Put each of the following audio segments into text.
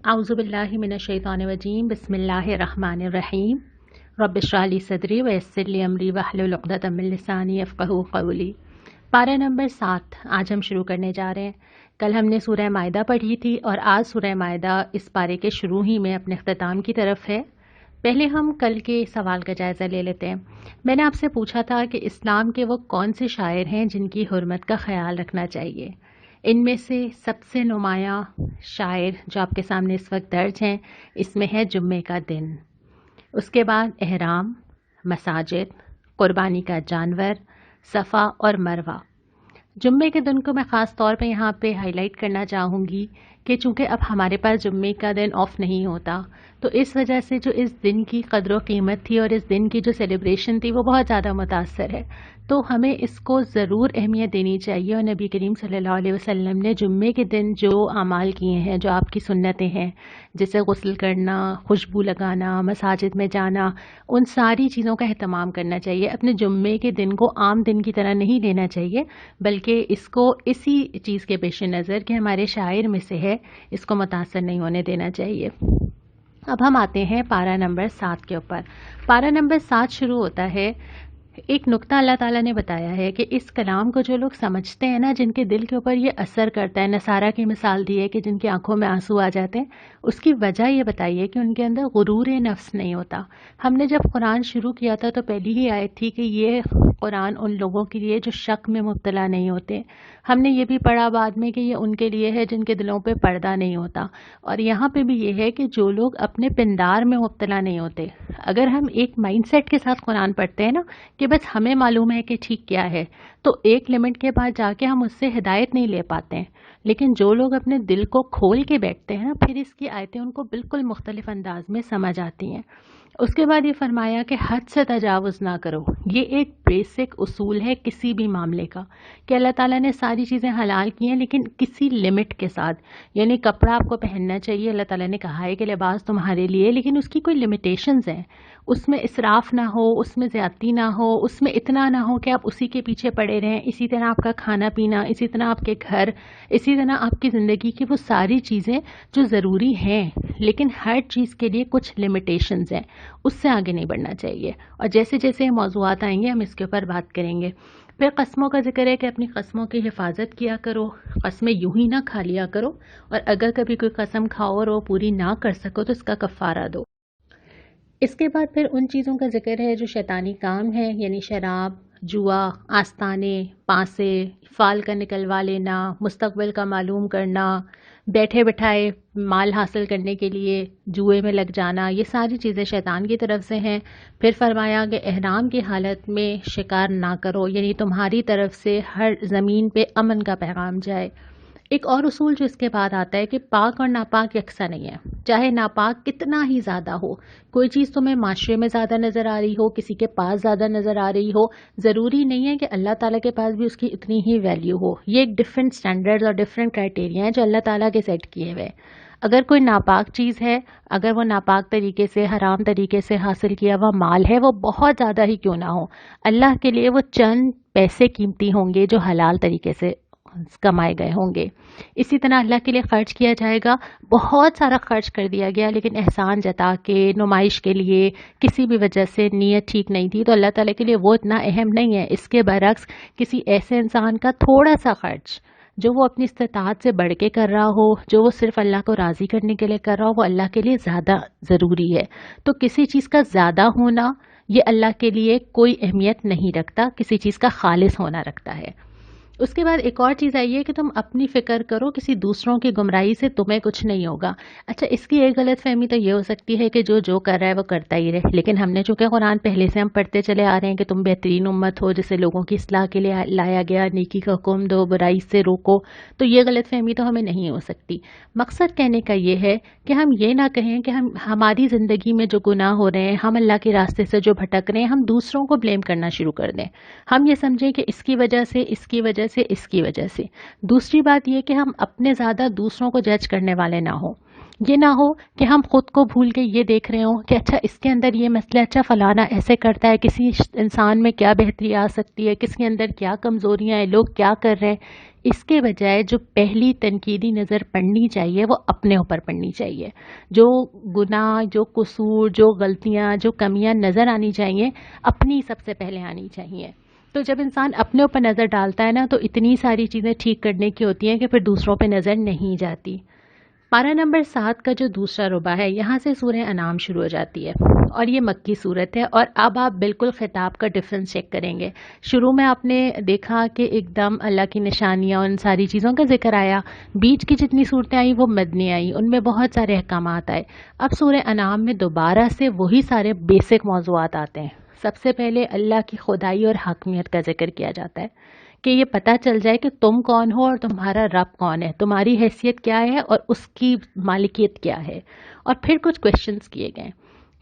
اعوذ باللہ من الشیطان الرجیم بسم اللہ الرحمن الرحیم رب اشرح لی صدری ویسر لی امری واحلل عقدۃ من لسانی یفقہوا قولی۔ پارہ نمبر 7 آج ہم شروع کرنے جا رہے ہیں۔ کل ہم نے سورہ مائدہ پڑھی تھی اور آج سورہ مائدہ اس پارے کے شروع ہی میں اپنے اختتام کی طرف ہے۔ پہلے ہم کل کے سوال کا جائزہ لے لیتے ہیں۔ میں نے آپ سے پوچھا تھا کہ اسلام کے وہ کون سے شاعر ہیں جن کی حرمت کا خیال رکھنا چاہیے۔ ان میں سے سب سے نمایاں شاعر جو آپ کے سامنے اس وقت درج ہیں، اس میں ہے جمعے کا دن، اس کے بعد احرام، مساجد، قربانی کا جانور، صفا اور مروہ۔ جمعے کے دن کو میں خاص طور پہ یہاں پہ ہائی لائٹ کرنا چاہوں گی کہ چونکہ اب ہمارے پاس جمعے کا دن آف نہیں ہوتا، تو اس وجہ سے جو اس دن کی قدر و قیمت تھی اور اس دن کی جو سیلیبریشن تھی وہ بہت زیادہ متاثر ہے۔ تو ہمیں اس کو ضرور اہمیت دینی چاہیے، اور نبی کریم صلی اللہ علیہ وسلم نے جمعے کے دن جو اعمال کیے ہیں، جو آپ کی سنتیں ہیں، جیسے غسل کرنا، خوشبو لگانا، مساجد میں جانا، ان ساری چیزوں کا اہتمام کرنا چاہیے۔ اپنے جمعے کے دن کو عام دن کی طرح نہیں لینا چاہیے، بلکہ اس کو اسی چیز کے پیش نظر کہ ہمارے شاعر میں سے ہے، اس کو متاثر نہیں ہونے دینا چاہیے۔ اب ہم آتے ہیں پارہ نمبر 7 کے اوپر۔ پارہ نمبر 7 شروع ہوتا ہے، ایک نقطہ اللہ تعالیٰ نے بتایا ہے کہ اس کلام کو جو لوگ سمجھتے ہیں نا، جن کے دل کے اوپر یہ اثر کرتا ہے، نصارہ کی مثال دی ہے کہ جن کی آنکھوں میں آنسو آ جاتے ہیں، اس کی وجہ یہ بتائیے کہ ان کے اندر غرور نفس نہیں ہوتا۔ ہم نے جب قرآن شروع کیا تھا تو پہلی ہی آیت تھی کہ یہ قرآن ان لوگوں کے لیے جو شک میں مبتلا نہیں ہوتے۔ ہم نے یہ بھی پڑھا بعد میں کہ یہ ان کے لیے ہے جن کے دلوں پہ پردہ نہیں ہوتا، اور یہاں پہ بھی یہ ہے کہ جو لوگ اپنے پندار میں مبتلا نہیں ہوتے۔ اگر ہم ایک مائنڈ سیٹ کے ساتھ قرآن پڑھتے ہیں نا کہ بس ہمیں معلوم ہے کہ ٹھیک کیا ہے، تو ایک لمٹ کے بعد جا کے ہم اس سے ہدایت نہیں لے پاتے ہیں۔ لیکن جو لوگ اپنے دل کو کھول کے بیٹھتے ہیں نا، پھر اس کی آیتیں ان کو بالکل مختلف انداز میں سمجھ آتی ہیں۔ اس کے بعد یہ فرمایا کہ حد سے تجاوز نہ کرو۔ یہ ایک بیسک اصول ہے کسی بھی معاملے کا، کہ اللہ تعالیٰ نے ساری چیزیں حلال کی ہیں لیکن کسی لمٹ کے ساتھ۔ یعنی کپڑا آپ کو پہننا چاہیے، اللہ تعالیٰ نے کہا ہے کہ لباس تمہارے لیے، لیکن اس کی کوئی لمیٹیشنز ہیں۔ اس میں اسراف نہ ہو، اس میں زیادتی نہ ہو، اس میں اتنا نہ ہو کہ آپ اسی کے پیچھے پڑے رہیں۔ اسی طرح آپ کا کھانا پینا، اسی طرح آپ کے گھر، اسی طرح آپ کی زندگی کی وہ ساری چیزیں جو ضروری ہیں، لیکن ہر چیز کے لیے کچھ لمیٹیشنز ہیں، اس سے آگے نہیں بڑھنا چاہیے۔ اور جیسے جیسے موضوعات آئیں گے ہم اس کے اوپر بات کریں گے۔ پھر قسموں کا ذکر ہے کہ اپنی قسموں کی حفاظت کیا کرو، قسمیں یوں ہی نہ کھا لیا کرو، اور اگر کبھی کوئی قسم کھاؤ اور وہ پوری نہ کر سکو تو اس کا کفارہ دو۔ اس کے بعد پھر ان چیزوں کا ذکر ہے جو شیطانی کام ہے، یعنی شراب، جوا، آستانے، پانسے، فال کا نکلوا لینا، مستقبل کا معلوم کرنا، بیٹھے بٹھائے مال حاصل کرنے کے لیے جوئے میں لگ جانا، یہ ساری چیزیں شیطان کی طرف سے ہیں۔ پھر فرمایا کہ احرام کی حالت میں شکار نہ کرو، یعنی تمہاری طرف سے ہر زمین پہ امن کا پیغام جائے۔ ایک اور اصول جو اس کے بعد آتا ہے کہ پاک اور ناپاک یکساں نہیں ہے، چاہے ناپاک کتنا ہی زیادہ ہو، کوئی چیز تمہیں معاشرے میں زیادہ نظر آ رہی ہو، کسی کے پاس زیادہ نظر آ رہی ہو، ضروری نہیں ہے کہ اللہ تعالیٰ کے پاس بھی اس کی اتنی ہی ویلیو ہو۔ یہ ایک ڈفرینٹ سٹینڈرڈز اور ڈفرینٹ کرائٹیریا ہیں جو اللہ تعالیٰ کے سیٹ کیے ہوئے۔ اگر کوئی ناپاک چیز ہے، اگر وہ ناپاک طریقے سے، حرام طریقے سے حاصل کیا ہوا مال ہے، وہ بہت زیادہ ہی کیوں نہ ہو، اللہ کے لیے وہ چند پیسے قیمتی ہوں گے جو حلال طریقے سے کمائے گئے ہوں گے۔ اسی طرح اللہ کے لیے خرچ کیا جائے گا، بہت سارا خرچ کر دیا گیا لیکن احسان جتا کے، نمائش کے لیے، کسی بھی وجہ سے نیت ٹھیک نہیں تھی، تو اللہ تعالیٰ کے لیے وہ اتنا اہم نہیں ہے۔ اس کے برعکس کسی ایسے انسان کا تھوڑا سا خرچ جو وہ اپنی استطاعت سے بڑھ کے کر رہا ہو، جو وہ صرف اللہ کو راضی کرنے کے لیے کر رہا ہو، وہ اللہ کے لیے زیادہ ضروری ہے۔ تو کسی چیز کا زیادہ ہونا یہ اللہ کے لیے کوئی اہمیت نہیں رکھتا، کسی چیز کا خالص ہونا رکھتا ہے۔ اس کے بعد ایک اور چیز آئی ہے کہ تم اپنی فکر کرو، کسی دوسروں کی گمراہی سے تمہیں کچھ نہیں ہوگا۔ اچھا، اس کی ایک غلط فہمی تو یہ ہو سکتی ہے کہ جو کر رہا ہے وہ کرتا ہی رہے، لیکن ہم نے چونکہ قرآن پہلے سے ہم پڑھتے چلے آ رہے ہیں کہ تم بہترین امت ہو جسے لوگوں کی اصلاح کے لیے لایا گیا، نیکی کا حکم دو، برائی سے روکو، تو یہ غلط فہمی تو ہمیں نہیں ہو سکتی۔ مقصد کہنے کا یہ ہے کہ ہم یہ نہ کہیں کہ ہماری زندگی میں جو گناہ ہو رہے ہیں، ہم اللہ کے راستے سے جو بھٹک رہے ہیں، ہم دوسروں کو بلیم کرنا شروع کر دیں۔ ہم یہ سمجھیں کہ اس کی وجہ سے، اس کی وجہ سے، اس کی وجہ سے۔ دوسری بات یہ کہ ہم اپنے زیادہ دوسروں کو جج کرنے والے نہ ہوں۔ یہ نہ ہو کہ ہم خود کو بھول کے یہ دیکھ رہے ہوں کہ اچھا اس کے اندر یہ مسئلہ، اچھا فلانا ایسے کرتا ہے، کسی انسان میں کیا بہتری آ سکتی ہے، کس کے اندر کیا کمزوریاں ہیں، لوگ کیا کر رہے ہیں۔ اس کے بجائے جو پہلی تنقیدی نظر پڑنی چاہیے وہ اپنے اوپر پڑنی چاہیے. جو گناہ، جو قصور، جو غلطیاں، جو کمیاں نظر آنی چاہیے اپنی سب سے پہلے آنی چاہیے. تو جب انسان اپنے اوپر نظر ڈالتا ہے نا تو اتنی ساری چیزیں ٹھیک کرنے کی ہوتی ہیں کہ پھر دوسروں پہ نظر نہیں جاتی. پارہ نمبر 7 کا جو دوسرا ربع ہے یہاں سے سورہ انعام شروع ہو جاتی ہے اور یہ مکی صورت ہے. اور اب آپ بالکل خطاب کا ڈفرنس چیک کریں گے. شروع میں آپ نے دیکھا کہ ایک دم اللہ کی نشانیاں ان ساری چیزوں کا ذکر آیا. بیچ کی جتنی صورتیں آئیں وہ مدنی آئیں، ان میں بہت سارے احکامات آئے. اب سورہ انعام میں دوبارہ سے وہی سارے بیسک موضوعات آتے ہیں. سب سے پہلے اللہ کی خدائی اور حاکمیت کا ذکر کیا جاتا ہے کہ یہ پتہ چل جائے کہ تم کون ہو اور تمہارا رب کون ہے، تمہاری حیثیت کیا ہے اور اس کی مالکیت کیا ہے. اور پھر کچھ کویشچنز کیے گئے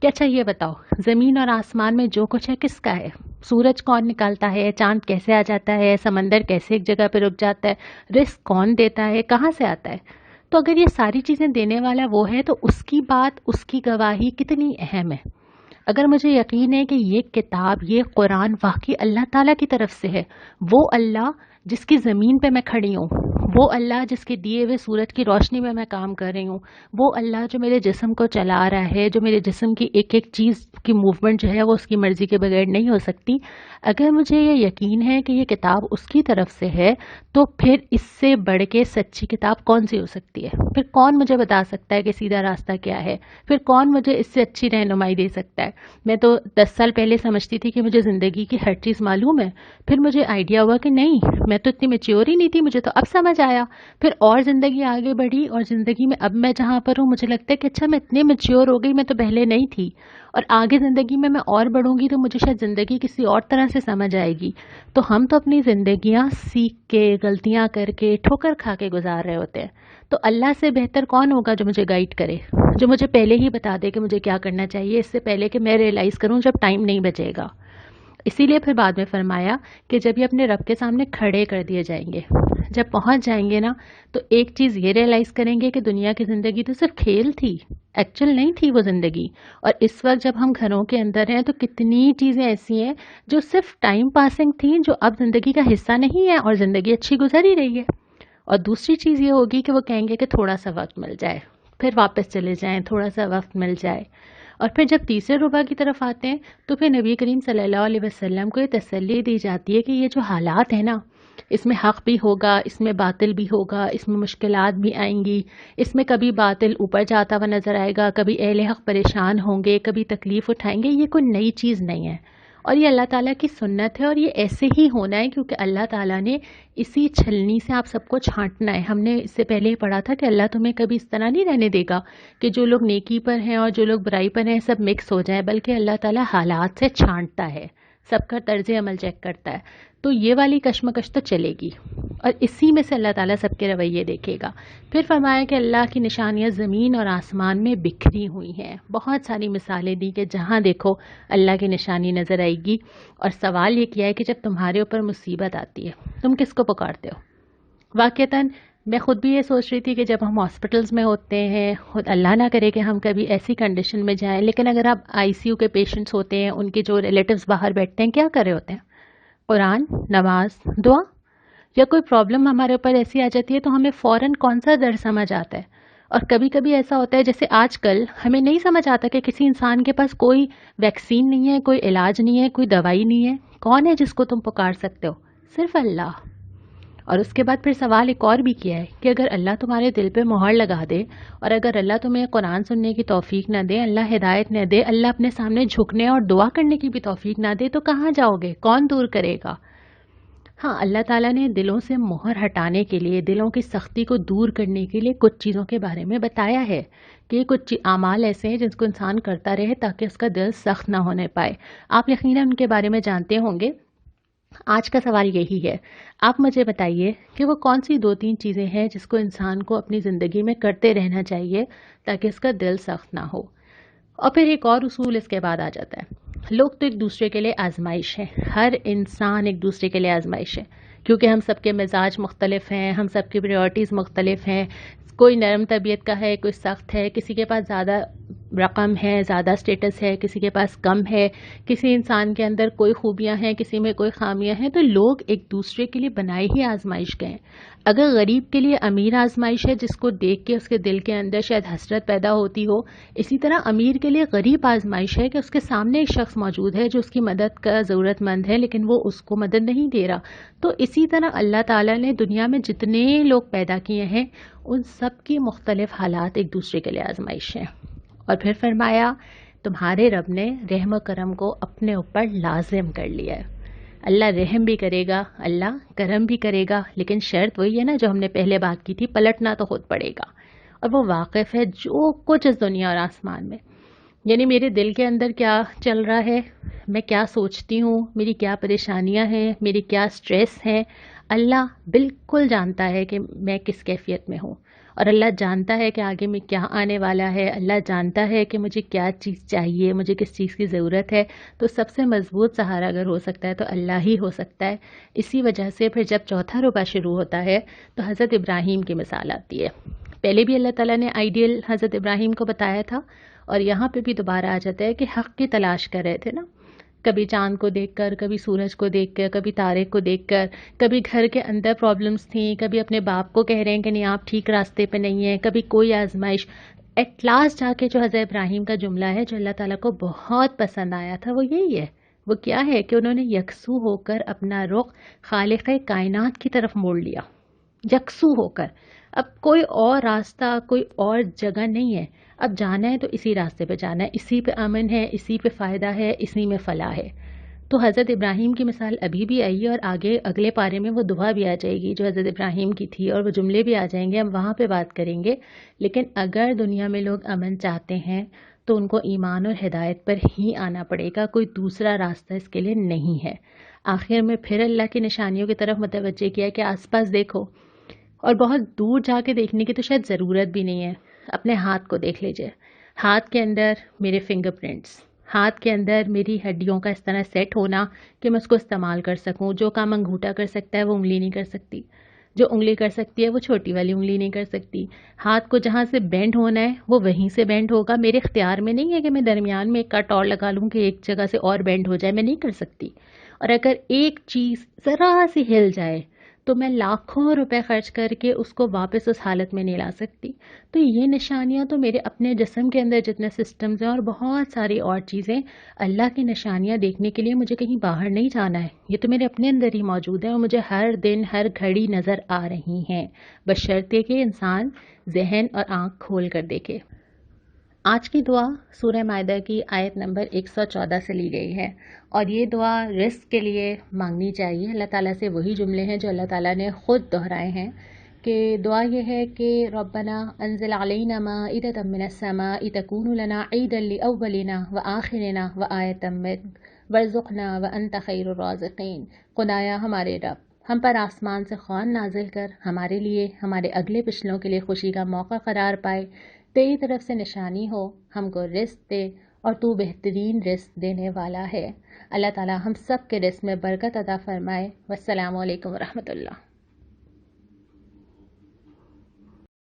کہ اچھا یہ بتاؤ زمین اور آسمان میں جو کچھ ہے کس کا ہے؟ سورج کون نکالتا ہے؟ چاند کیسے آ جاتا ہے؟ سمندر کیسے ایک جگہ پہ رک جاتا ہے؟ رزق کون دیتا ہے؟ کہاں سے آتا ہے؟ تو اگر یہ ساری چیزیں دینے والا وہ ہے تو اس کی بات، اس کی گواہی کتنی اہم ہے. اگر مجھے یقین ہے کہ یہ کتاب، یہ قرآن واقعی اللہ تعالیٰ کی طرف سے ہے، وہ اللہ جس کی زمین پہ میں کھڑی ہوں، وہ اللہ جس کے دیے ہوئے سورج کی روشنی میں کام کر رہی ہوں، وہ اللہ جو میرے جسم کو چلا رہا ہے، جو میرے جسم کی ایک ایک چیز کی موومنٹ جو ہے وہ اس کی مرضی کے بغیر نہیں ہو سکتی، اگر مجھے یہ یقین ہے کہ یہ کتاب اس کی طرف سے ہے تو پھر اس سے بڑھ کے سچی کتاب کون سی ہو سکتی ہے؟ پھر کون مجھے بتا سکتا ہے کہ سیدھا راستہ کیا ہے؟ پھر کون مجھے اس سے اچھی رہنمائی دے سکتا ہے؟ میں تو 10 سال پہلے سمجھتی تھی کہ مجھے زندگی کی ہر چیز معلوم ہے، پھر مجھے آئیڈیا ہوا کہ نہیں، میں تو اتنی میچیور ہی نہیں تھی، مجھے تو اب سمجھ آیا. پھر اور زندگی آگے بڑھی اور زندگی میں اب میں جہاں پر ہوں مجھے لگتا ہے کہ اچھا میں اتنی میچیور ہو گئی، میں تو پہلے نہیں تھی، اور آگے زندگی میں اور بڑھوں گی تو مجھے شاید زندگی کسی اور طرح سے سمجھ آئے گی. تو ہم تو اپنی زندگیاں سیکھ کے، غلطیاں کر کے، ٹھوکر کھا کے گزار رہے ہوتے ہیں. تو اللہ سے بہتر کون ہوگا جو مجھے گائیڈ کرے، جو مجھے پہلے ہی بتا دے کہ مجھے کیا کرنا چاہیے، اس سے پہلے کہ میں ریئلائز کروں جب ٹائم نہیں بچے گا. اسی لیے پھر بعد میں فرمایا کہ جب یہ اپنے رب کے سامنے کھڑے کر دیے جائیں گے، جب پہنچ جائیں گے نا تو ایک چیز یہ ریئلائز کریں گے کہ دنیا کی زندگی تو صرف کھیل تھی، ایکچوئل نہیں تھی وہ زندگی. اور اس وقت جب ہم گھروں کے اندر ہیں تو کتنی چیزیں ایسی ہیں جو صرف ٹائم پاسنگ تھیں، جو اب زندگی کا حصہ نہیں ہے اور زندگی اچھی گزر ہی رہی ہے. اور دوسری چیز یہ ہوگی کہ وہ کہیں گے کہ تھوڑا سا وقت مل جائے، پھر واپس چلے جائیں، تھوڑا سا وقت مل جائے. اور پھر جب تیسرے ربع کی طرف آتے ہیں تو پھر نبی کریم صلی اللہ علیہ وسلم کو یہ تسلی دی جاتی ہے کہ یہ جو حالات ہیں نا، اس میں حق بھی ہوگا، اس میں باطل بھی ہوگا، اس میں مشکلات بھی آئیں گی، اس میں کبھی باطل اوپر جاتا ہوا نظر آئے گا، کبھی اہل حق پریشان ہوں گے، کبھی تکلیف اٹھائیں گے. یہ کوئی نئی چیز نہیں ہے اور یہ اللہ تعالیٰ کی سنت ہے اور یہ ایسے ہی ہونا ہے کیونکہ اللہ تعالیٰ نے اسی چھلنی سے آپ سب کو چھانٹنا ہے. ہم نے اس سے پہلے ہی پڑھا تھا کہ اللہ تمہیں کبھی اس طرح نہیں رہنے دے گا کہ جو لوگ نیکی پر ہیں اور جو لوگ برائی پر ہیں سب مکس ہو جائیں، بلکہ اللہ تعالیٰ حالات سے چھانٹتا ہے، سب کا طرز عمل چیک کرتا ہے. تو یہ والی کشمکش تو چلے گی اور اسی میں سے اللہ تعالیٰ سب کے رویے دیکھے گا. پھر فرمایا کہ اللہ کی نشانیاں زمین اور آسمان میں بکھری ہوئی ہیں. بہت ساری مثالیں دی کہ جہاں دیکھو اللہ کی نشانی نظر آئے گی. اور سوال یہ کیا ہے کہ جب تمہارے اوپر مصیبت آتی ہے تم کس کو پکارتے ہو؟ واقعتاً میں خود بھی یہ سوچ رہی تھی کہ جب ہم ہاسپٹلز میں ہوتے ہیں، خود اللہ نہ کرے کہ ہم کبھی ایسی کنڈیشن میں جائیں، لیکن اگر آپ ICU کے پیشنٹس ہوتے ہیں، ان کے جو ریلیٹیوز باہر بیٹھتے ہیں، کیا کر رہے ہوتے ہیں؟ قرآن، نماز، دعا. یا کوئی پرابلم ہمارے اوپر ایسی آ جاتی ہے تو ہمیں فوراً کون سا درد سمجھ آتا ہے. اور کبھی کبھی ایسا ہوتا ہے جیسے آج کل ہمیں نہیں سمجھ آتا کہ کسی انسان کے پاس کوئی ویکسین نہیں ہے، کوئی علاج نہیں ہے، کوئی دوائی نہیں ہے. کون ہے جس کو تم پکار سکتے ہو؟ صرف اللہ. اور اس کے بعد پھر سوال ایک اور بھی کیا ہے کہ اگر اللہ تمہارے دل پہ مہر لگا دے اور اگر اللہ تمہیں قرآن سننے کی توفیق نہ دے، اللہ ہدایت نہ دے، اللہ اپنے سامنے جھکنے اور دعا کرنے کی بھی توفیق نہ دے، تو کہاں جاؤ گے؟ کون دور کرے گا؟ ہاں، اللہ تعالیٰ نے دلوں سے مہر ہٹانے کے لیے، دلوں کی سختی کو دور کرنے کے لیے کچھ چیزوں کے بارے میں بتایا ہے کہ کچھ اعمال ایسے ہیں جس کو انسان کرتا رہے تاکہ اس کا دل سخت نہ ہونے پائے. آپ یقیناً ان کے بارے میں جانتے ہوں گے. آج کا سوال یہی ہے، آپ مجھے بتائیے کہ وہ کون سی 2-3 چیزیں ہیں جس کو انسان کو اپنی زندگی میں کرتے رہنا چاہیے تاکہ اس کا دل سخت نہ ہو. اور پھر ایک اور اصول اس کے بعد آ جاتا ہے. لوگ تو ایک دوسرے کے لیے آزمائش ہے، ہر انسان ایک دوسرے کے لیے آزمائش ہے، کیونکہ ہم سب کے مزاج مختلف ہیں، ہم سب کی پریورٹیز مختلف ہیں. کوئی نرم طبیعت کا ہے، کوئی سخت ہے، کسی کے پاس زیادہ رقم ہے، زیادہ اسٹیٹس ہے، کسی کے پاس کم ہے، کسی انسان کے اندر کوئی خوبیاں ہیں، کسی میں کوئی خامیاں ہیں، تو لوگ ایک دوسرے کے لیے بنائی ہی آزمائش گئے. اگر غریب کے لیے امیر آزمائش ہے جس کو دیکھ کے اس کے دل کے اندر شاید حسرت پیدا ہوتی ہو، اسی طرح امیر کے لیے غریب آزمائش ہے کہ اس کے سامنے ایک شخص موجود ہے جو اس کی مدد کا ضرورت مند ہے لیکن وہ اس کو مدد نہیں دے رہا. تو اسی طرح اللہ تعالیٰ نے دنیا میں جتنے لوگ پیدا کیے ہیں ان سب کی مختلف حالات ایک دوسرے کے لیے آزمائش ہیں. اور پھر فرمایا تمہارے رب نے رحم و کرم کو اپنے اوپر لازم کر لیا ہے. اللہ رحم بھی کرے گا، اللہ کرم بھی کرے گا، لیکن شرط وہی ہے نا جو ہم نے پہلے بات کی تھی، پلٹنا تو خود پڑے گا. اور وہ واقف ہے جو کچھ اس دنیا اور آسمان میں، یعنی میرے دل کے اندر کیا چل رہا ہے، میں کیا سوچتی ہوں، میری کیا پریشانیاں ہیں، میری کیا سٹریس ہیں، اللہ بالکل جانتا ہے کہ میں کس کیفیت میں ہوں. اور اللہ جانتا ہے کہ آگے میں کیا آنے والا ہے، اللہ جانتا ہے کہ مجھے کیا چیز چاہیے، مجھے کس چیز کی ضرورت ہے. تو سب سے مضبوط سہارا اگر ہو سکتا ہے تو اللہ ہی ہو سکتا ہے. اسی وجہ سے پھر جب چوتھا ربع شروع ہوتا ہے تو حضرت ابراہیم کی مثال آتی ہے. پہلے بھی اللہ تعالیٰ نے آئیڈیل حضرت ابراہیم کو بتایا تھا، اور یہاں پہ بھی دوبارہ آ جاتا ہے کہ حق کی تلاش کر رہے تھے نا. کبھی چاند کو دیکھ کر، کبھی سورج کو دیکھ کر، کبھی تارے کو دیکھ کر، کبھی گھر کے اندر پرابلمس تھیں، کبھی اپنے باپ کو کہہ رہے ہیں کہ نہیں آپ ٹھیک راستے پہ نہیں ہیں، کبھی کوئی آزمائش. ایٹ لاسٹ جا کے جو حضرت ابراہیم کا جملہ ہے جو اللہ تعالیٰ کو بہت پسند آیا تھا وہ یہی ہے. وہ کیا ہے کہ انہوں نے یکسو ہو کر اپنا رخ خالق کائنات کی طرف موڑ لیا، یکسو ہو کر. اب کوئی اور راستہ، کوئی اور جگہ نہیں ہے، اب جانا ہے تو اسی راستے پہ جانا ہے، اسی پہ امن ہے، اسی پہ فائدہ ہے، اسی میں فلاح ہے. تو حضرت ابراہیم کی مثال ابھی بھی آئی ہے، اور آگے اگلے پارے میں وہ دعا بھی آ جائے گی جو حضرت ابراہیم کی تھی، اور وہ جملے بھی آ جائیں گے، ہم وہاں پہ بات کریں گے. لیکن اگر دنیا میں لوگ امن چاہتے ہیں تو ان کو ایمان اور ہدایت پر ہی آنا پڑے گا، کوئی دوسرا راستہ اس کے لیے نہیں ہے. آخر میں پھر اللہ کی نشانیوں کی طرف متوجہ کیا کہ آس پاس دیکھو، اور بہت دور جا کے دیکھنے کی تو شاید ضرورت بھی نہیں ہے. اپنے ہاتھ کو دیکھ لیجئے، ہاتھ کے اندر میرے فنگر پرنٹس، ہاتھ کے اندر میری ہڈیوں کا اس طرح سیٹ ہونا کہ میں اس کو استعمال کر سکوں. جو کام انگوٹھا کر سکتا ہے وہ انگلی نہیں کر سکتی، جو انگلی کر سکتی ہے وہ چھوٹی والی انگلی نہیں کر سکتی. ہاتھ کو جہاں سے بینڈ ہونا ہے وہ وہیں سے بینڈ ہوگا. میرے اختیار میں نہیں ہے کہ میں درمیان میں ایک کٹ اور لگا لوں کہ ایک جگہ سے اور بینڈ ہو جائے، میں نہیں کر سکتی. اور اگر ایک چیز ذرا سی ہل جائے تو میں لاکھوں روپے خرچ کر کے اس کو واپس اس حالت میں نہیں لا سکتی. تو یہ نشانیاں تو میرے اپنے جسم کے اندر جتنے سسٹمز ہیں اور بہت ساری اور چیزیں، اللہ کی نشانیاں دیکھنے کے لیے مجھے کہیں باہر نہیں جانا ہے، یہ تو میرے اپنے اندر ہی موجود ہے اور مجھے ہر دن ہر گھڑی نظر آ رہی ہیں، بشرطے کہ انسان ذہن اور آنکھ کھول کر دیکھے. آج کی دعا سورہ مائدہ کی آیت نمبر 114 سے لی گئی ہے، اور یہ دعا رزق کے لیے مانگنی چاہیے. اللہ تعالیٰ سے وہی جملے ہیں جو اللہ تعالیٰ نے خود دہرائے ہیں، کہ دعا یہ ہے کہ ربنا انزل علینا مائدۃ من السماء تکون لنا عیدا لاولنا وآخرنا وآیۃ منک وارزقنا وانت خیر الرازقین. خدایا ہمارے رب، ہم پر آسمان سے خوان نازل کر، ہمارے لیے، ہمارے اگلے پچھلوں کے لیے خوشی کا موقع قرار پائے، تیری طرف سے نشانی ہو، ہم کو رزق دے، اور تو بہترین رزق دینے والا ہے. اللہ تعالیٰ ہم سب کے رزق میں برکت عطا فرمائے. والسلام علیکم ورحمۃ اللہ.